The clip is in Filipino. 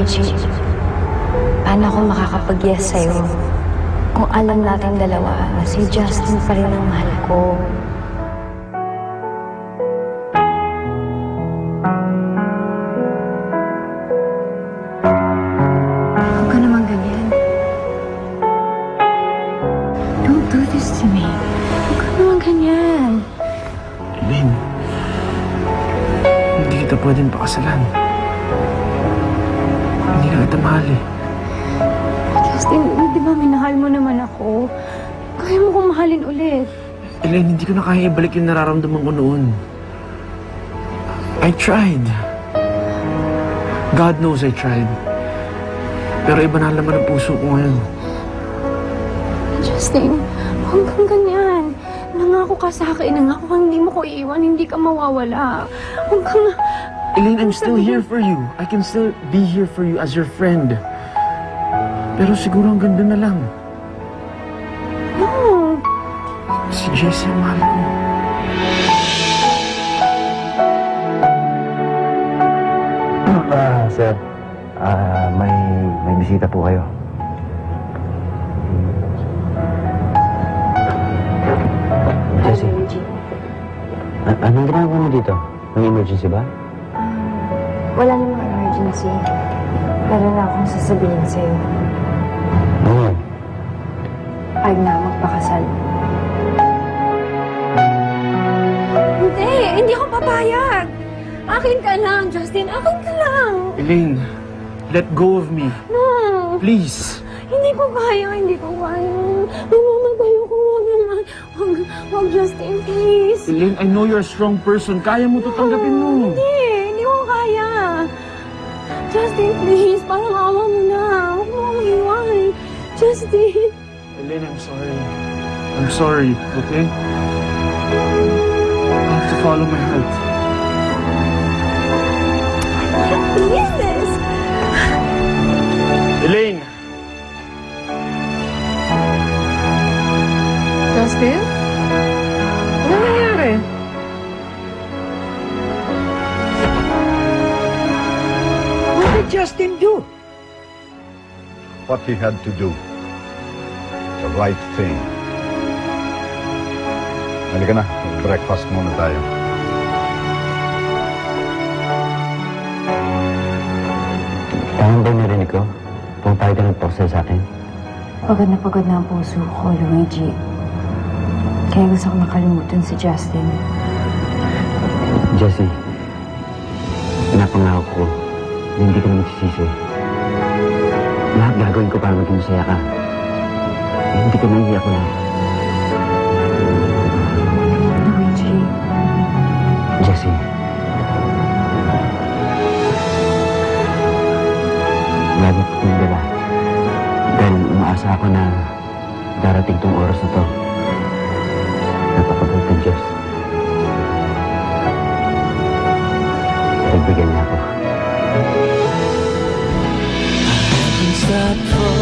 Luigi, paano ako makakapag-yes sa'yo kung alam natin dalawa na si Justin pa rin ang mahal ko? Huwag ka naman ganyan. Don't do this to me. Huwag ka naman ganyan. Elaine, hindi kita pwedeng pakasalan. Hindi na kita mahal eh. Justin, di ba minahal mo naman ako? Kaya mo kong mahalin ulit. Elaine, hindi ko na kaya ibalik yung nararamdaman ko noon. I tried. God knows I tried. Pero iba na laman ang puso ko ngayon. Justin, huwag kang ganyan. Nangako ka sa akin, nangako kang hindi mo ko iiwan, hindi ka mawawala. Huwag kang... Elaine, I'm still here for you. I can still be here for you as your friend. Pero siguro ang ganda na lang. No. Si Jessie ang mahal ko. Sir, may bisita po kayo. Jessie, anong ginagawa mo dito? May emergency ba? Wala namang emergency. Meron na akong sasabihin sa'yo. Oo. Pag na magpakasal. Hindi ako papayag. Akin ka lang, Justin. Akin ka lang. Elaine, let go of me. No. Please. Hindi ko kaya. Mamamagayo ko. Huwag, Justin, please. Elaine, I know you're a strong person. Kaya mo to, tanggapin mo. Hindi ko kaya. Justin, please. Parang awa mo na. Huwag mo akong iwan. Justin. Elaine, I'm sorry. I'm sorry, okay? I have to follow my heart. Yes! Elaine! Justin? Ano nangyari? What did Justin do? What he had to do. The right thing. Halika na, breakfast muna tayo. Tama ba yung narinig ko? Pumapayag ka ng postal sa akin? Pagod na ang puso ko, Luigi. Kaya gusto ko makalimutan si Justin. Jessie, pinapangako ko na hindi ka na magsisisi. Lahat gagawin ko para maging masaya ka. Hindi ka naiiyak ko na. Luigi. Jessie. Lagi ko itong dala. Dahil umaasa ako na darating tong oras na to. Napapagod ng Diyos. Nagbigyan niya ako. I haven't stopped for